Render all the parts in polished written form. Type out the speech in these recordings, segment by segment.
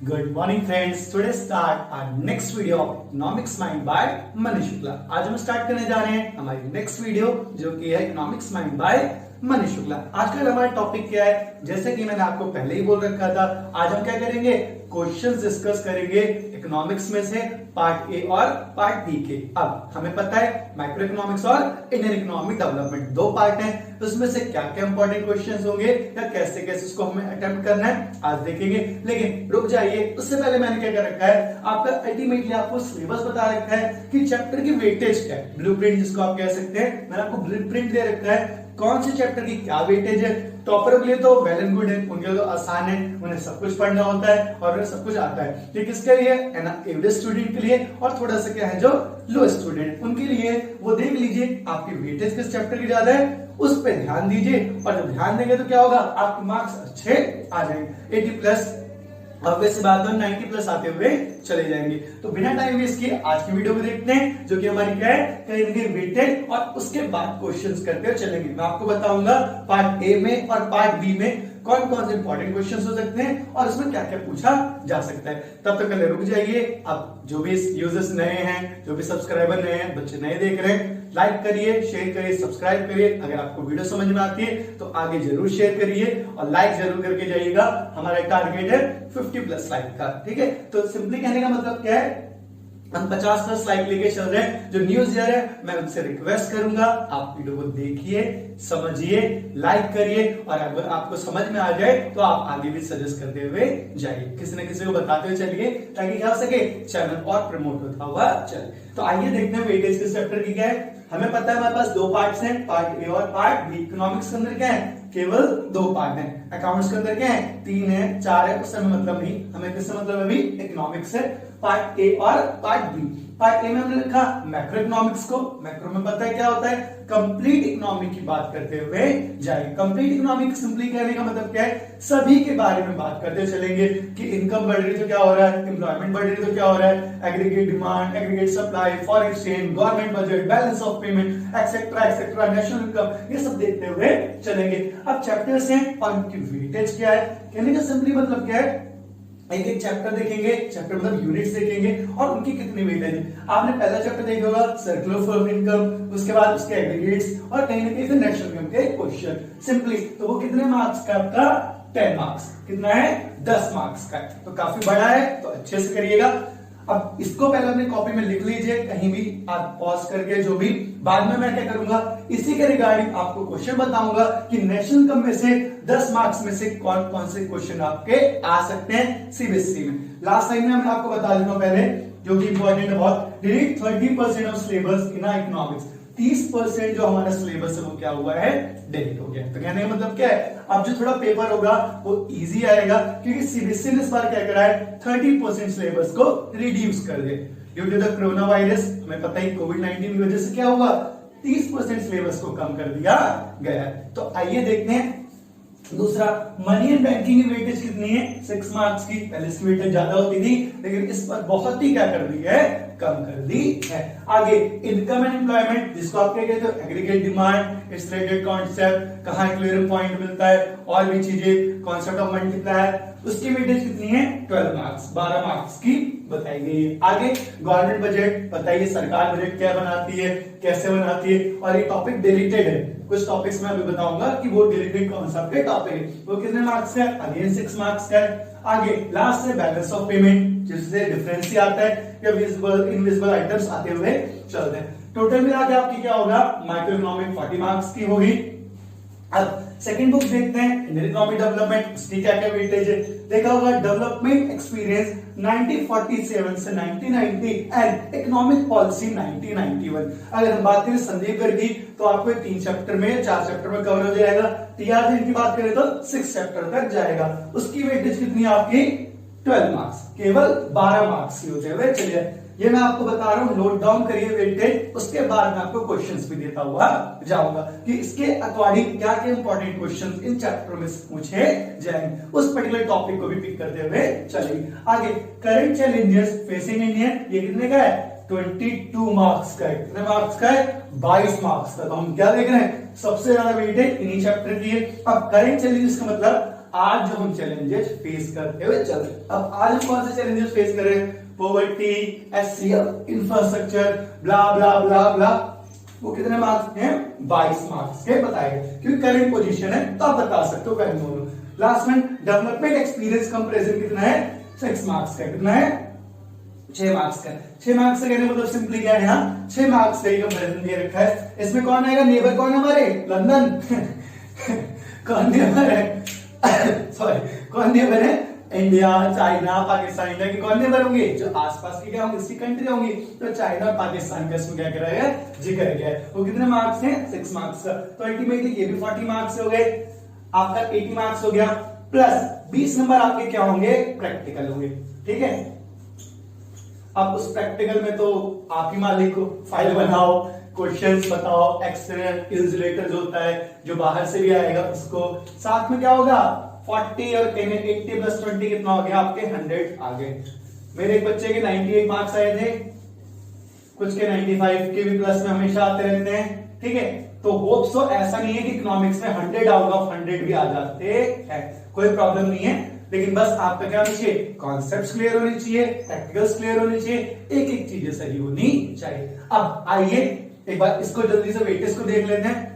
Good morning friends. Today start our next video of Economics Mind by Manish Shukla. आज हम start करने जा रहे हैं हमारी नेक्स्ट वीडियो जो कि है Economics Mind by Manish Shukla. आज का हमारा टॉपिक क्या है, जैसे कि मैंने आपको पहले ही बोल रखा था, आज हम क्या करेंगे, क्वेश्चंस डिस्कस करेंगे इकोनॉमिक्स में से पार्ट ए और पार्ट बी के। अब हमें पता है माइक्रो इकोनॉमिक्स और इंडियन इकोनॉमिक डेवलपमेंट दो पार्ट हैं, उसमें से क्या क्या इंपॉर्टेंट क्वेश्चंस होंगे या कैसे कैसे उसको हमें अटेम्प्ट करना है आज देखेंगे। लेकिन रुक जाइए, उससे पहले मैंने क्या कर रखा है, आपका अल्टीमेटली आपको सिलेबस बता रखा है कि चैप्टर की वेटेज क्या है, ब्लूप्रिंट जिसको आप कह सकते हैं। मैंने आपको ब्लूप्रिंट दे रखा है कौन से चैप्टर की क्या वेटेज है। टॉपर के लिए तो वेल एंड गुड है, उनके लिए तो आसान है, उन्हें सब कुछ पढ़ना होता है और उन्हें सब कुछ आता है। ये किसके लिए है ना, एवरेज स्टूडेंट के लिए, और थोड़ा सा क्या है जो लो स्टूडेंट उनके लिए। वो देख लीजिए आपकी वेटेज किस चैप्टर की ज्यादा है, उस पर ध्यान दीजिए, और जब ध्यान देंगे तो क्या होगा, आपके मार्क्स अच्छे आ जाएंगे। 80 प्लस और वैसे बात 90 प्लस आते हुए चले जाएंगे। तो बिना टाइम वेस्ट किए आज की वीडियो को देखते हैं, जो कि हमारी क्या है, कहीं वेटेड, और उसके बाद क्वेश्चंस करते हुए चलेंगे। मैं आपको बताऊंगा पार्ट ए में और पार्ट बी में कौन कौन से इंपॉर्टेंट क्वेश्चंस हो सकते हैं और उसमें क्या क्या पूछा जा सकता है। तब तक रुक जाइए। अब जो भी यूजर्स नए हैं, जो भी सब्सक्राइबर नए हैं, बच्चे नए देख रहे हैं, लाइक करिए, शेयर करिए, सब्सक्राइब करिए। अगर आपको वीडियो समझ में आती है तो आगे जरूर शेयर करिए और लाइक जरूर करके जाइएगा। हमारा टारगेट है 50 प्लस लाइक का, ठीक है। तो सिंपली कहने का मतलब क्या है, हम 50 प्लस लाइक लेके चल रहे हैं। जो न्यूज ईयर है, मैं उनसे रिक्वेस्ट करूंगा आप वीडियो को देखिए, समझिए, लाइक करिए, और अगर आपको समझ में आ जाए तो आप आगे भी सजेस्ट करते हुए जाइए, किसी न किसी को बताते हुए चलिए, ताकि क्या हो सके, चैनल और प्रमोट होता हुआ चले। तो आइए देखते हैं वेटेज किस चैप्टर की क्या है। हमें पता है हमारे पास दो पार्ट्स हैं, पार्ट ए और पार्ट बी। इकोनॉमिक्स के अंदर क्या है, केवल दो पार्ट हैं। अकाउंट्स के अंदर क्या है, 3 है, 4 है, उससे हमें मतलब नहीं, हमें किससे मतलब अभी, इकोनॉमिक्स से। पार्ट ए और पार्ट बी। पार्ट ए में हमने लिखा मैक्रो इकोनॉमिक्स को। मैक्रो में पता है क्या होता है, कंप्लीट इकोनॉमी की बात करते हुए जाए। कंप्लीट इकोनॉमिक सिंपली कहने का मतलब क्या है, सभी के बारे में बात करते चलेंगे कि इनकम बढ़ रही तो क्या हो रहा है, एम्प्लॉयमेंट बढ़ रही तो क्या हो रहा है, aggregate demand, aggregate supply, foreign exchange, government budget, balance of payment, etcetera etcetera, national income, ये सब देखते हुए चलेंगे। अब चैप्टर्स हैं और उनकी वेटेज क्या है, कहने का सिंपली मतलब क्या है, एक एक चैप्टर देखेंगे, चैप्टर मतलब यूनिट्स देखेंगे और उनकी कितनी वेटेज है। आपने पहला चैप्टर देखा होगा सर्कल ऑफ इनकम, उसके बाद उसके एग्रीगेट्स, और कहीं ना कहीं नेशनल इनकम के क्वेश्चन सिंपली। तो वो कितने मार्क्स का, आपका 10 मार्क्स, कितना है, 10 मार्क्स का। तो काफी बड़ा है, तो अच्छे से करिएगा। अब इसको पहले अपनी कॉपी में लिख लीजिए, कहीं भी आप पॉज करके, जो भी बाद में मैं क्या करूंगा, इसी के रिगार्डिंग आपको क्वेश्चन बताऊंगा कि नेशनल इनकम में से 10 मार्क्स में से कौन कौन से क्वेश्चन आपके आ सकते हैं सीबीएसई में। लास्ट टाइम में मैं आपको बता दूंगा पहले, जो कि इंपॉर्टेंट है बहुत, delete 30% of syllabus in economics. 30% जो हमारा सिलेबस है वो क्या हुआ है, डिलीट हो गया। तो कहने का मतलब क्या है, अब जो थोड़ा पेपर होगा वो इजी आएगा, क्योंकि सीबीएसई ने इस बार क्या करा है, 30% सिलेबस को रिड्यूस कर दे। Due to the corona virus, हमें पता ही कोविड-19 की वजह से क्या हुआ, 30% सिलेबस को कम कर दिया गया है। तो आइए देखते हैं दूसरा, मनी एंड बैंकिंग की वेटेज कितनी है, 6 मार्क्स की। पहले इसकी वेटेज ज्यादा होती थी, लेकिन इस पर बहुत ही क्या कर दी है, कम कर दी है। आगे इनकम एंड एम्प्लॉयमेंट, जिसको आप क्या कहते हो, aggregate demand, it's related concept, कहां क्लियर पॉइंट मिलता है, और भी चीजें, कॉन्सेप्ट ऑफ मल्टीप्लायर, उसकी वेटेज कितनी है, 12 मार्क्स, 12 मार्क्स की बताई गई है। आगे गवर्नमेंट बजट, बताइए सरकार बजट क्या बनाती है, कैसे बनाती है, और ये टॉपिक डिलीटेड है। कुछ टॉपिक्स में अभी बताऊंगा कि वो डिलीटेड कौन सा आपके टॉपिक है, वो कितने मार्क्स का है, अगेन 6 मार्क्स का है। आगे लास्ट है बैलेंस ऑफ पेमेंट, जिससे डिफरेंस ही आता है या विजिबल इनविजिबल आइटम्स आते हुए चलते हैं। टोटल मिला के आपकी क्या होगा, माइक्रो इकोनॉमिक 40 मार्क्स की होगी। अब सेकंड बुक देखते हैं, इंडियन इकोनॉमिक डेवलपमेंट, उसकी क्या क्या वेटेज है। देखा होगा डेवलपमेंट एक्सपीरियंस 1947 से 1990 एंड इकोनॉमिक पॉलिसी 1991। अगर हम बात करें संदीप गर्ग की, तो आपको 3 चैप्टर में, 4 चैप्टर में कवर हो जाएगा। टीआर की बात करें तो 6 चैप्टर तक जाएगा। उसकी वेटेज कितनी है आपकी, 12 मार्क्स, केवल 12 मार्क्स की होते हुए चलिए। ये मैं आपको बता रहा हूं, नोट डाउन करिए वेटेज, उसके बाद मैं आपको क्वेश्चंस भी देता हुआ जाऊंगा कि इसके अकॉर्डिंग क्या क्या इंपॉर्टेंट क्वेश्चंस इन चैप्टरों में पूछे जाएंगे, उस पर्टिकुलर टॉपिक को भी पिक करते हुए चलेंगे। आगे करंट चैलेंजेस फेसिंग इंडिया, ये कितने का है, 22 मार्क्स का है। कितने मार्क्स का है, 22 मार्क्स का। तो हम क्या देख रहे हैं, सबसे ज्यादा वेटेज इन्हीं चैप्टर की है। अब करंट चैलेंजेस का मतलब आज जो हम चैलेंजेस फेस करते हुए चल रहे हैं, अब आज हम कौन से चैलेंजेस फेस कर रहे हैं? पॉवर्टी, एससीएल, इंफ्रास्ट्रक्चर, ब्ला ब्ला ब्ला ब्ला। वो कितने मार्क्स हैं? 22 मार्क्स के बताए गए, क्योंकि करंट पोजीशन है तो आप बता सकते हो पहले दोनों। लास्ट में डेवलपमेंट एक्सपीरियंस कंपैरिजन कितना है? 6 मार्क्स का। कितना है? 6 मार्क्स का। 6 मार्क्स का कहने मतलब सिंपली क्या है, यहाँ 6 मार्क्स का ही कंपैरिजन दिया रखा है। इसमें कौन आएगा? नेबर कौन है हमारे? लंदन। कौन नेबर है? सॉरी, कौन नेबर है? India, China, Pakistan. इंडिया के कौन नेबर होंगे? जो आसपास की क्या होंगे? इसकी कंट्री होंगी। तो चाइना और पाकिस्तान का इसमें क्या करा है? जिक्र किया है। वो कितने मार्क्स हैं? 6 मार्क्स का। तो अल्टीमेटली ये भी 40 मार्क्स हो गए, आपका 80 मार्क्स हो गया, प्लस 20 नंबर आपके क्या होंगे? प्रैक्टिकल होंगे। ठीक है, अब उस प्रैक्टिकल में तो आप ही मालिक हो, फाइल बनाओ, क्वेश्चंस बताओ, एक्सटर्नल इन्सुलेटर जो होता है जो बाहर से भी आएगा उसको, साथ में क्या होगा? 40 और 80 प्लस 20 कितना हो गया? आपके 100 आ गए। मेरे एक बच्चे के 98 मार्क्स आए थे, कुछ के 95 के भी प्लस में हमेशा आते रहते हैं। ठीक है, तो होप सो ऐसा नहीं है कि इकोनॉमिक्स में 100 आउट ऑफ 100 भी आ जाते हैं, कोई प्रॉब्लम नहीं है। लेकिन बस आपका क्या होना चाहिए? कॉन्सेप्ट्स क्लियर होने चाहिए, प्रैक्टिकल्स क्लियर होने चाहिए, एक एक चीजें सही होनी चाहिए। अब आइए एक बार इसको जल्दी से वेटेज को देख लेते हैं।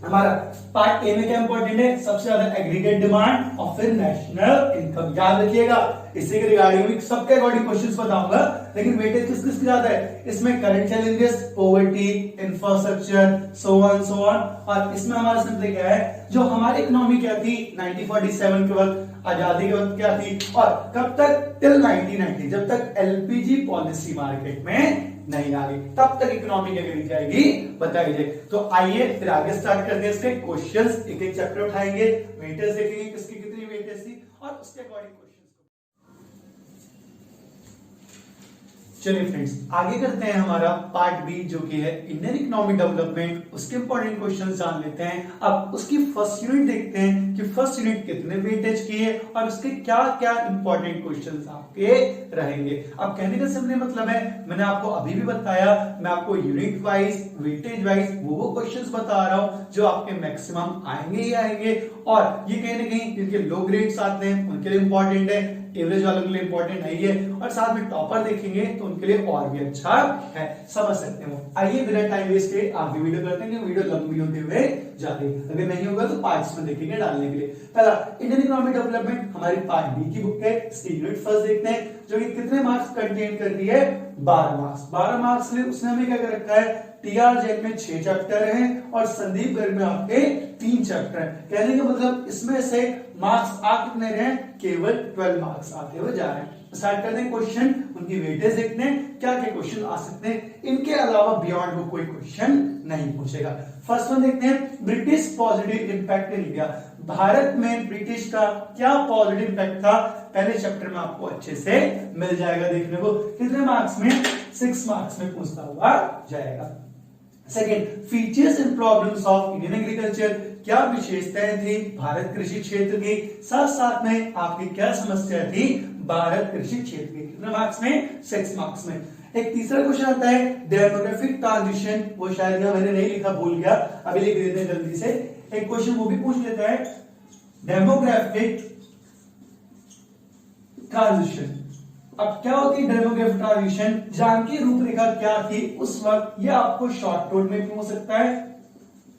हमारा पार्ट ए में क्या इंपॉर्टेंट है? सबसे ज्यादा एग्रीगेट डिमांड और फिर नेशनल इनकम। याद रखिएगा, इसी के रिगार्डिंग भी सबके अकॉर्डिंग क्वेश्चंस बताऊंगा, लेकिन वेटेज किस किस की ज्यादा है? इसमें current challenges, poverty, infrastructure, so on. और इसमें हमारा सिंपली क्या है, जो हमारी इकोनॉमी क्या थी 1947 के वक्त, आजादी के वक्त क्या थी, और कब तक? टिल 1990, जब तक एलपीजी पॉलिसी मार्केट में नहीं आ गई, तब तक इकोनॉमी क्या करी जाएगी? बताई जाए। तो आइए फिर आगे स्टार्ट करते हैं इसके क्वेश्चंस, एक एक चैप्टर उठाएंगे, वेटेज देखेंगे किसकी कितनी वेटेज थी और उसके अकॉर्डिंग क्वेश्चंस। चलिए फ्रेंड्स, आगे करते हैं हमारा पार्ट बी जो कि है इंडियन इकोनॉमिक डेवलपमेंट। उसके इंपॉर्टेंट क्वेश्चंस जान लेते हैं। अब उसकी फर्स्ट यूनिट देखते हैं कि फर्स्ट यूनिट कितने वेटेज की है और उसके क्या क्या इंपॉर्टेंट क्वेश्चंस आपके रहेंगे। अब कहने का सिंपली मतलब है, मैंने आपको अभी भी बताया, मैं आपको यूनिट वाइज, वेटेज वाइज वो क्वेश्चंस बता रहा हूं जो आपके मैक्सिमम आएंगे ही आएंगे। और ये कहीं ना कहीं जिनके लो ग्रेड्स आते हैं उनके लिए इंपॉर्टेंट है, एवरेज वालों के लिए इंपॉर्टेंट है ही है, और साथ में टॉपर देखेंगे तो उनके लिए और भी अच्छा है, समझ सकते हो। आइए बिना टाइम वेस्ट किए आगे वीडियो करते हैं, वीडियो लंबी होते हुए जाती है, अगर नहीं होगा तो पार्ट्स में देखेंगे डालने के लिए। पहला इंडियन इकोनॉमिक डेवलपमेंट हमारी पार्ट बी की बुक है, इसकी यूनिट फर्स्ट देखते हैं जो कि कितने मार्क्स कंटेन करती है? 12 मार्क्स। 12 मार्क्स लिए उसने हमें क्या कर रखा है? टीआर जैन में 6 चैप्टर हैं और संदीप गर्ग में आपके 3 चैप्टर हैं। कहने का मतलब इसमें से मार्क्स आ कितने रहे हैं? केवल 12 मार्क्स आते हुए जा रहे हैं। स्टार्ट करते हैं क्वेश्चन, उनकी वेटेज देखते हैं, क्या क्या क्वेश्चन आ सकते हैं। इनके अलावा बियॉन्ड वो कोई क्वेश्चन नहीं पूछेगा। फर्स्ट वन देखते हैं, British positive impact in India. Bharat में ब्रिटिश का क्या पॉजिटिव इंपैक्ट था? पहले चैप्टर में आपको अच्छे से मिल जाएगा देखने को। कितने मार्क्स में? 6 मार्क्स में पूछता हुआ जाएगा। Second, features and problems of Indian agriculture. क्या विशेषताएं थी भारत कृषि क्षेत्र की, साथ साथ में आपकी क्या समस्या थी भारत कृषि क्षेत्र की? कितने मार्क्स में? 6 मार्क्स में। एक तीसरा क्वेश्चन आता है डेमोग्राफिक ट्रांजिशन, वो शायद यहाँ मैंने नहीं लिखा, भूल गया, अभी लिख देते हैं जल्दी से। एक क्वेश्चन वो भी पूछ लेता है, डेमोग्राफिक ट्रांजिशन। अब क्या होती है डेमोग्राफिक ट्रांजिशन? जान की रूपरेखा क्या थी उस वक्त, ये आपको शॉर्ट नोट में भी हो सकता है।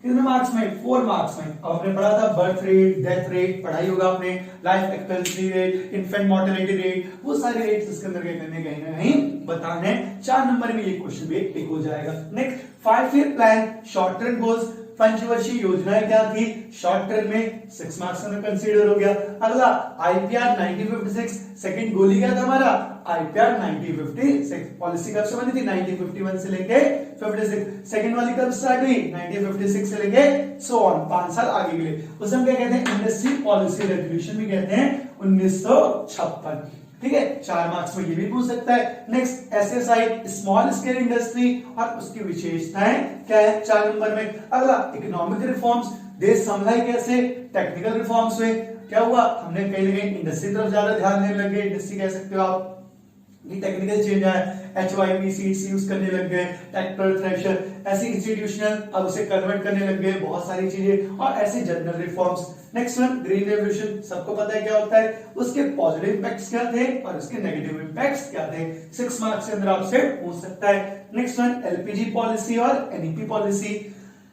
कितने मार्क्स में? 4 मार्क्स में। अब आपने पढ़ा था बर्थ रेट, डेथ रेट, पढ़ाई होगा आपने, life expectancy rate, infant mortality rate, वो सारे रेट्स इसके अंदर कहीं ना कहीं बताने हैं। 4 नंबर में ये क्वेश्चन भी टिक हो जाएगा। Next, 5 year plan, short term goals, पंचवर्षीय योजनाएं क्या थी? शॉर्ट टर्म में 6 मार्क्स में कंसीडर हो गया। अगला आईपीआर 1956, सेकंड गोल ही क्या था हमारा? आईपीआर 1956। पॉलिसी कब से बनी थी? 1951 से लेके 56। सेकंड वाली कब स्टार्ट हुई? 1956 से लेके सो ऑन, 5 साल आगे के लिए। उसे हम क्या कहते हैं? इंडस्ट्री पॉलिसी रेजोल्यूशन भी कहते हैं, 1956। ठीक है, 4 मार्क्स में ये भी पूछ सकता है। Next, SSI, small scale industry और उसकी विशेषताएं क्या है? 4 नंबर में। अगला इकोनॉमिक रिफॉर्म्स, देश संभला कैसे? टेक्निकल रिफॉर्म्स हुए। क्या हुआ? हमने कहीं ना कहीं इंडस्ट्री तरफ ज्यादा ध्यान देने लगे, इंडस्ट्री कह सकते हो आप। टेक्निकल चेंज आया, HYP सीड्स यूज करने लग गए, ट्रैक्टर, थ्रेशर, ऐसे इंस्टीट्यूशनल अब उसे कन्वर्ट करने लग गए, बहुत सारी चीजें, और ऐसे general reforms. Next one green revolution, सबको पता है क्या होता है, उसके पॉजिटिव इंपैक्ट्स क्या थे और उसके नेगेटिव इंपैक्ट्स क्या थे, 6 मार्क्स के अंदर आपसे पूछ सकता है। नेक्स्ट वन एलपीजी पॉलिसी और NEP policy,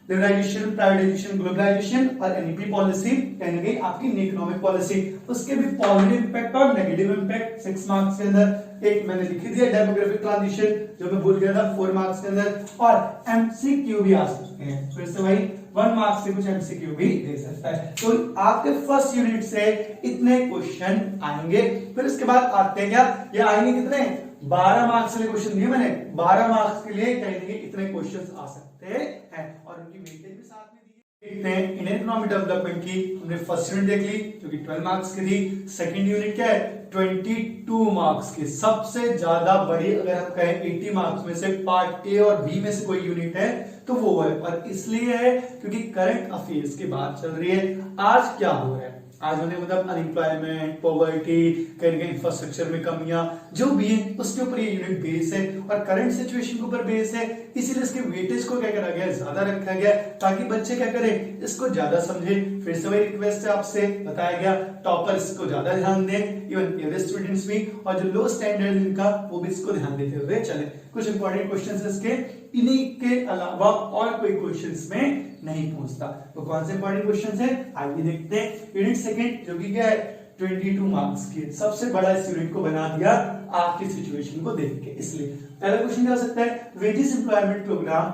liberalisation, privatisation, globalisation और एनईपी पॉलिसी कहीं ना कहीं आपकी इकोनॉमिक पॉलिसी, उसके भी पॉजिटिव इंपैक्ट और नेगेटिव इंपैक्ट 6 मार्क्स के अंदर। एक मैंने लिख दिया डेमोग्राफिक ट्रांजिशन जो मैं भूल गया था 4 मार्क्स के अंदर, और एमसीक्यू भी आ सकते हैं, फिर से वही 1 मार्क्स से कुछ एमसीक्यू भी दे सकता है। तो आपके फर्स्ट यूनिट से इतने क्वेश्चन आएंगे। फिर इसके बाद आते हैं क्या, ये आएंगे कितने, 12 मार्क्स के क्वेश्चन दिए मैंने, 12 मार्क्स के लिए कहीं ना कहीं इतने क्वेश्चन आ सकते हैं और उनकी वेटेज भी साथ में दी है। देखते हैं इंडियन इकोनॉमिक डेवलपमेंट की हमने फर्स्ट यूनिट देख ली जो कि 12 मार्क्स की थी। सेकंड यूनिट क्या है, 22 मार्क्स की, सबसे ज्यादा बड़ी अगर हम कहें 80 मार्क्स में से पार्ट ए और बी में से कोई यूनिट है तो वो है, और इसलिए है क्योंकि करंट अफेयर्स की बात चल रही है। आज क्या हो रहा है, आज उन्हें मतलब अनएम्प्लॉयमेंट, पॉवर्टी, कहीं इंफ्रास्ट्रक्चर में कमियां जो भी है उसके ऊपर ये यूनिट बेस है और करंट सिचुएशन के ऊपर बेस है, इसीलिए इसके वेटेज को क्या करा गया, ज्यादा रखा गया ताकि बच्चे क्या करें, इसको ज्यादा समझे। फिर से वही रिक्वेस्ट है आपसे, बताया गया टॉपर्स को ज्यादा ध्यान दें, इवन एवरेज स्टूडेंट्स भी, और जो लो स्टैंडर्ड इनका वो भी इसको ध्यान देते हुए चले। कुछ इंपॉर्टेंट क्वेश्चंस इसके, इन्हीं के अलावा और कोई क्वेश्चंस में नहीं पूछता। तो कौन से इंपॉर्टेंट क्वेश्चंस है आइए देखते हैं। यूनिट सेकंड जो कि क्या है 22 मार्क्स की, सबसे बड़ा इस यूनिट को बना दिया आज की सिचुएशन को देख के। इसलिए पहला क्वेश्चन क्या हो सकता है, वेजेस एम्प्लॉयमेंट प्रोग्राम।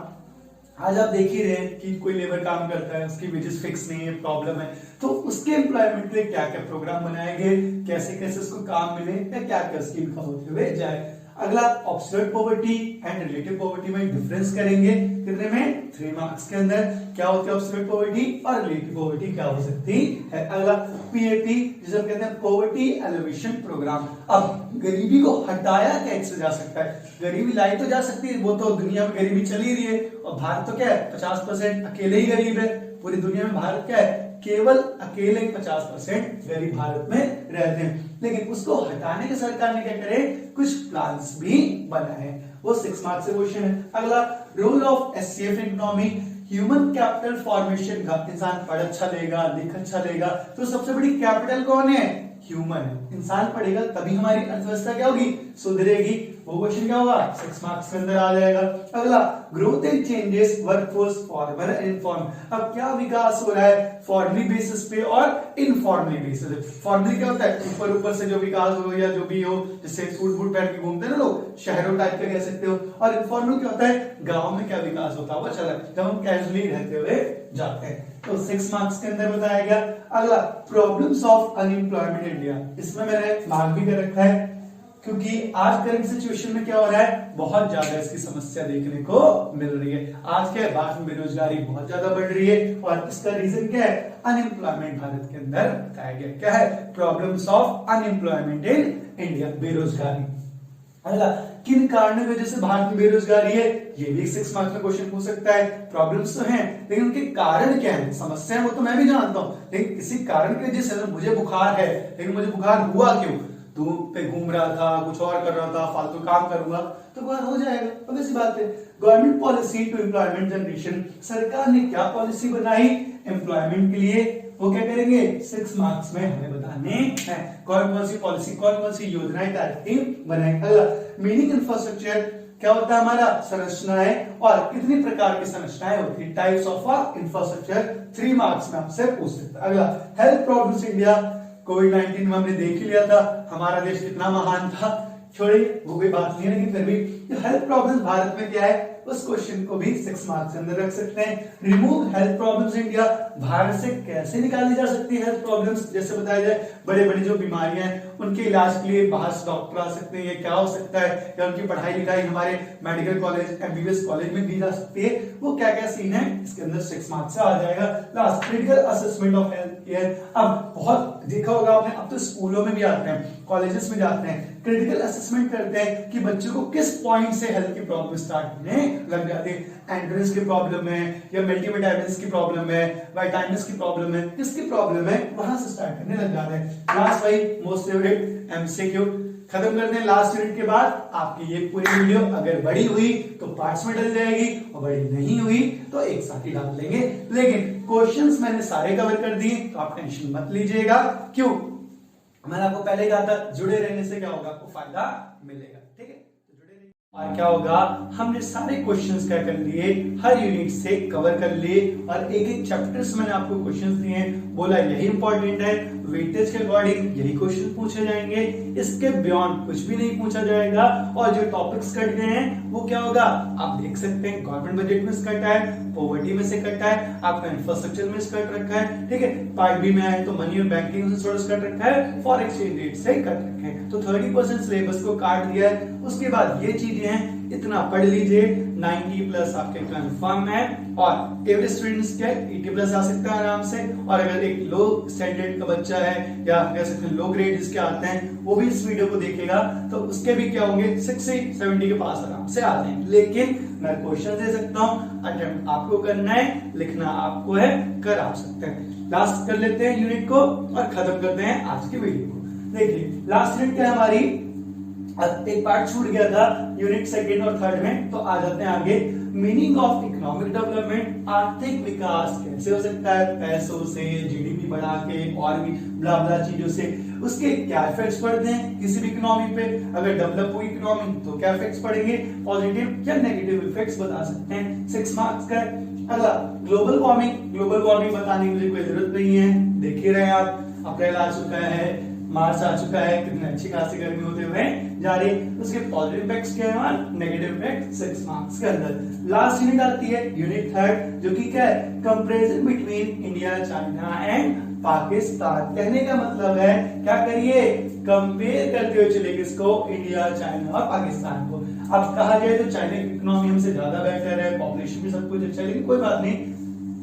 आज आप देख ही रहे हैं कि कोई लेबर काम करता है, उसकी वेजेस फिक्स नहीं है, प्रॉब्लम है, तो उसके एम्प्लॉयमेंट के लिए क्या क्या प्रोग्राम बनाए गए, कैसे कैसे उसको काम मिले या क्या क्या स्कीम का होते हुए जाए। अगला ऑब्सर्व्ड पॉवर्टी एंड रिलेटिव पॉवर्टी में डिफरेंस करेंगे, कितने में, 3 मार्क्स के अंदर, क्या होती है ऑब्सर्व्ड पॉवर्टी और रिलेटिव पॉवर्टी क्या हो सकती है। अगला पीएपी जिसे हम कहते हैं पॉवर्टी एलिवेशन प्रोग्राम। अब गरीबी को हटाया कैसे जा सकता है, गरीबी लाई तो जा सकती है, वो तो दुनिया में गरीबी चली रही है और भारत तो क्या है 50% अकेले ही गरीब है, पूरी दुनिया में भारत क्या है केवल अकेले 50% गरीब भारत में रहते हैं, लेकिन उसको हटाने के सरकार ने क्या करे, कुछ प्लान्स भी बनाए, वो 6 मार्क्स से क्वेश्चन है। अगला role of HCF economy, human capital formation का, इंसान पढ़ अच्छा लेगा, लिख अच्छा लेगा, तो सबसे बड़ी कैपिटल कौन है, ह्यूमन है। इंसान पढ़ेगा तभी हमारी अर्थव्यवस्था क्या होगी, सुधरेगी। वो क्वेश्चन क्या होगा 6 मार्क्स के अंदर आ जाएगा। अगला growth and changes workforce formal and informal, अब क्या विकास हो रहा है फॉर्मली बेसिस पे और इनफॉर्मली बेसिस पे। फॉर्मली क्या होता है ऊपर ऊपर से जो विकास हो या जो भी हो, जैसे सूट बूट पहन के घूमते हैं ना लोग, शहरों टाइप का कह सकते हो, और इनफॉर्मल क्या होता है गांव में क्या विकास होता है वो चला जब हम कैजुअली रहते हुए जाते हैं। तो 6 मार्क्स के अंदर बताया गया। अगला प्रॉब्लम्स ऑफ अनएम्प्लॉयमेंट इंडिया, इसमें मैंने मार्क भी कर रखा है क्योंकि आज करंट सिचुएशन में क्या हो रहा है, बहुत ज्यादा इसकी समस्या देखने को मिल रही है। आज क्या है भारत में बेरोजगारी बहुत ज्यादा बढ़ रही है और इसका रीजन क्या है, अनएम्प्लॉयमेंट भारत के अंदर बताया गया। क्या है problems of unemployment in India, बेरोजगारी। अगला किन कारणों की वजह से भारत में बेरोजगारी है, ये भी 6 मार्क्स में क्वेश्चन पूछ सकता है। प्रॉब्लम्स तो हैं लेकिन उनके कारण क्या है, समस्या वो तो मैं भी जानता हूं, लेकिन किसी कारण की वजह से मुझे बुखार है, लेकिन मुझे बुखार हुआ क्यों, धूप पे घूम रहा था, कुछ और कर रहा था, फालतू काम करूंगा तो बुखार हो जाएगा, अब ऐसी बात है। Government policy to employment generation, सरकार ने क्या पॉलिसी बनाई एम्प्लॉयमेंट के लिए, वो क्या करेंगे 6 मार्क्स में हमें बताने हैं। कौन सी पॉलिसी, कौन सी योजनाएं टाइप की बनाई। अगला मीनिंग इंफ्रास्ट्रक्चर क्या होता है हमारा, संरचनाएं, और कितनी प्रकार की संरचनाएं होती है, टाइप्स ऑफ इंफ्रास्ट्रक्चर, 3 मार्क्स में आपसे पूछ सकता है। अगला हेल्थ प्रॉब्लम्स इंडिया, कोविड-19 में हमने देख ही लिया था हमारा देश कितना महान था, छोड़िए वो कोई बात नहीं है, लेकिन फिर भी हेल्थ प्रॉब्लम्स भारत में क्या है उस क्वेश्चन को भी 6 मार्क्स के अंदर रख सकते हैं। Remove health problems India, Bharat से कैसे निकाली जा सकती है हेल्थ प्रॉब्लम्स, जैसे बताया जाए बड़े बड़ी जो बीमारियां हैं उनके इलाज के लिए बाहर से डॉक्टर आ सकते हैं, ये क्या हो सकता है, या उनकी पढ़ाई लिखाई हमारे मेडिकल कॉलेज एमबीबीएस कॉलेज में दी जा सकती है, वो क्या क्या सीन है इसके अंदर 6 मार्क्स से आ जाएगा। Last critical assessment of health care, अब बहुत देखा होगा आपने, अब तो स्कूलों में भी आते हैं, कॉलेजेस में जाते हैं, क्रिटिकल असेसमेंट करते हैं कि बच्चों को किस पॉइंट से हेल्थ की प्रॉब्लम स्टार्ट होने लग जाती है, एंड्रेस की प्रॉब्लम है या मल्टीविटामिन्स की प्रॉब्लम है, विटामिन्स की प्रॉब्लम है, किसकी प्रॉब्लम है, वहां से स्टार्ट करने लग जाते हैं। लास्ट भाई मोस्ट फेवरेट एमसीक्यू, खत्म करते हैं लास्ट यूनिट के बाद। आपकी ये पूरी वीडियो अगर बड़ी हुई तो पार्ट्स में डल जाएगी और बड़ी नहीं हुई तो एक साथ ही डाल लेंगे। लेकिन क्वेश्चंस मैंने सारे कवर कर दिए तो आप टेंशन मत लीजिएगा। क्यों? मैंने आपको पहले कहा था जुड़े रहने से क्या होगा, आपको फायदा मिलेगा। ठीक है, तो जुड़े रहिए। और क्या होगा, हमने सारे क्वेश्चंस क्या कर लिए, हर यूनिट से कवर कर लिए और एक एक चैप्टर्स मैंने आपको क्वेश्चंस दिए हैं, बोला यही इंपॉर्टेंट है, वेटेज के अकॉर्डिंग यही क्वेश्चन पूछे जाएंगे, इसके बियॉन्ड कुछ भी नहीं पूछा जाएगा। और जो टॉपिक्स कट गए हैं वो क्या होगा, आप देख सकते हैं गवर्नमेंट बजट में से कटा है, पॉवर्टी में से कटा है, आपका इंफ्रास्ट्रक्चर में से कट रखा है। ठीक है, पार्ट बी में आए तो मनी और बैंकिंग से थोड़ा कट रखा है, फॉरेन एक्सचेंज रेट से कट रखा है। तो 30% सिलेबस को काट दिया है। उसके बाद ये चीजें हैं, इतना पढ़ लीजिए। 90 प्लस आपके कंफर्म है और एवरेज स्टूडेंट्स के 80 प्लस आ सकता है आराम से। और अगर एक लो स्टैंडर्ड का बच्चा है या कह सकते हैं लो ग्रेड जिसके आते हैं, वो भी इस वीडियो को देखेगा तो उसके भी क्या होंगे 60-70 के पास आराम से आ जाएंगे। लेकिन मैं क्वेश्चन दे सकता हूँ, अटेम्प्ट आपको करना है, लिखना आपको है, कर आप सकते हैं। लास्ट कर लेते हैं यूनिट को और खत्म करते हैं आज की वीडियो को। देखिए लास्ट यूनिट क्या है हमारी, एक पार्ट छूट गया था यूनिट सेकंड और थर्ड में, तो आ जाते हैं आगे। मीनिंग ऑफ इकोनॉमिक डेवलपमेंट, आर्थिक विकास कैसे हो सकता है, पैसों से, जीडीपी बढ़ा के और भी ब्ला ब्ला चीजों से, उसके क्या इफेक्ट्स पड़ते हैं किसी भी इकोनॉमी पे। अगर डेवलप हुई इकोनॉमी तो क्या इफेक्ट्स पड़ेंगे, पॉजिटिव या नेगेटिव इफेक्ट्स बता सकते हैं। 6 मार्क्स का। अगला ग्लोबल वार्मिंग, ग्लोबल वार्मिंग बताने की मुझे कोई जरूरत नहीं है, देख ही रहे आप, अप्रैल आ चुका है, मार्च आ चुका है, कितनी अच्छी खासी गर्मी होते हुए जा रही है। उसके पॉजिटिव इफेक्ट्स क्या है, नेगेटिव इफेक्ट 6 मार्क्स के अंदर। लास्ट यूनिट आती है यूनिट थर्ड, जो कि क्या है, comparison between India, China and Pakistan. कहने का मतलब है क्या करिए, कंपेयर करते हुए चले किसको, इंडिया, चाइना और पाकिस्तान को। अब कहा जाए तो चाइना की इकोनॉमी हमसे ज्यादा बेटर है, पॉपुलेशन भी सब कुछ अच्छा है, लेकिन कोई बात नहीं,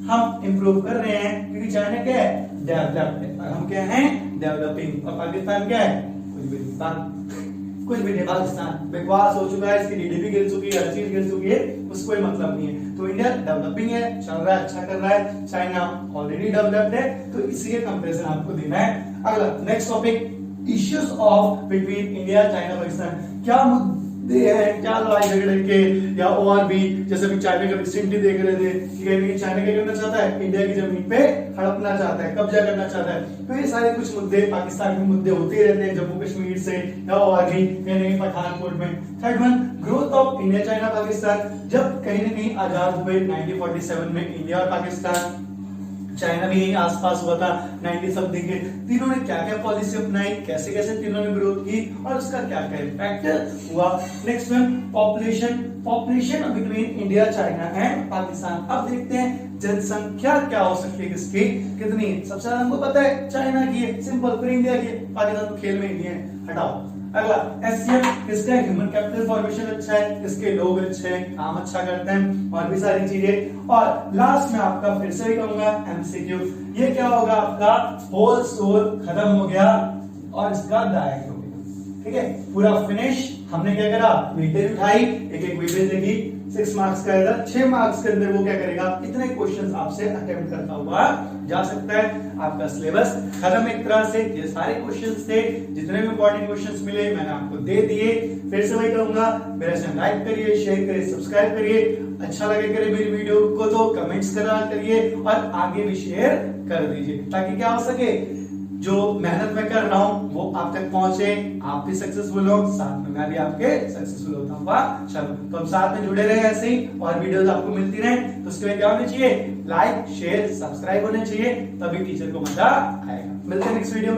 हम इंप्रूव कर रहे हैं क्योंकि चाइना क्या है, डेवलप्ड है, और हम क्या हैं, डेवलपिंग। और पाकिस्तान क्या है, कुछ भी नहीं, पाकिस्तान बकवास हो चुका है, इसकी डीडीपी गिर चुकी है, हर चीज गिर चुकी है, उसको कोई मतलब नहीं है। तो इंडिया डेवलपिंग है, चल रहा है, अच्छा कर रहा है, चाइना ऑलरेडी डेवलप्ड है, तो इसी के कंपैरिजन आपको देना है। अगला next topic, issues of between India, China, Pakistan. क्या मुद्दे हैं, क्या लड़ाई झगड़े के, या और भी, जैसे भी चाइना का रिसेंटली देख रहे थे कि चाइना क्या करना चाहता है, इंडिया की जमीन पे हड़पना चाहता है, कब्जा करना चाहता है। तो ये सारे कुछ मुद्दे, पाकिस्तान के मुद्दे होते रहते हैं, जम्मू कश्मीर से या और भी कहीं पठानकोट में। Third one, growth of India, China, Pakistan. जब कहीं ना कहीं आजाद हुए 1947 में इंडिया और पाकिस्तान, चाइना भी यही आसपास हुआ था 90 समथिंग के, तीनों ने क्या क्या पॉलिसी अपनाई, कैसे कैसे तीनों ने ग्रोथ की और उसका क्या क्या इम्पैक्ट हुआ। Next one, population, population between India, China and Pakistan. अब देखते हैं जनसंख्या क्या हो सकती है, किसकी कितनी। सबसे ज्यादा हमको पता है चाइना की है, सिंपल, फिर इंडिया की, पाकिस्तान तो खेल में ही नहीं है, हटाओ। अगला एससीएफ, किसका ह्यूमन कैपिटल फॉर्मेशन अच्छा है, किसके लोग अच्छे हैं, काम अच्छा करते हैं और भी सारी चीजें। और लास्ट में आपका फिर से कहूंगा एमसीक्यू, ये क्या होगा, आपका होल सोल खत्म हो गया और इसका डायरेक्ट हो गया। ठीक है, पूरा फिनिश। हमने क्या करा, वेटेज उठाई, एक एक वेटेज देखी, 6 मार्क्स का आएगा, 6 मार्क्स के अंदर वो क्या करेगा, इतने क्वेश्चंस आपसे अटेम्प्ट करता हुआ जा सकता है। आपका सिलेबस खत्म एक तरह से, ये सारे क्वेश्चंस थे, जितने भी इंपॉर्टेंट क्वेश्चंस मिले मैंने आपको दे दिए। फिर से वही कहूंगा, मेरे चैनल लाइक करिए, शेयर करिए, सब्सक्राइब करिए, अच्छा लगे करे मेरी वीडियो को तो कमेंट्स करा करिए और आगे भी शेयर कर दीजिए, ताकि क्या हो सके, जो मेहनत मैं कर रहा हूं वो आप तक पहुंचे, आप भी सक्सेसफुल हो, साथ में मैं भी आपके सक्सेसफुल होता हूँ। चलो, तो हम साथ में जुड़े रहे ऐसे ही और वीडियोस आपको मिलती रहे। तो उसके लिए क्या होना चाहिए, लाइक, शेयर, सब्सक्राइब होने चाहिए, तभी टीचर को मजा आएगा। मिलते हैं नेक्स्ट वीडियो।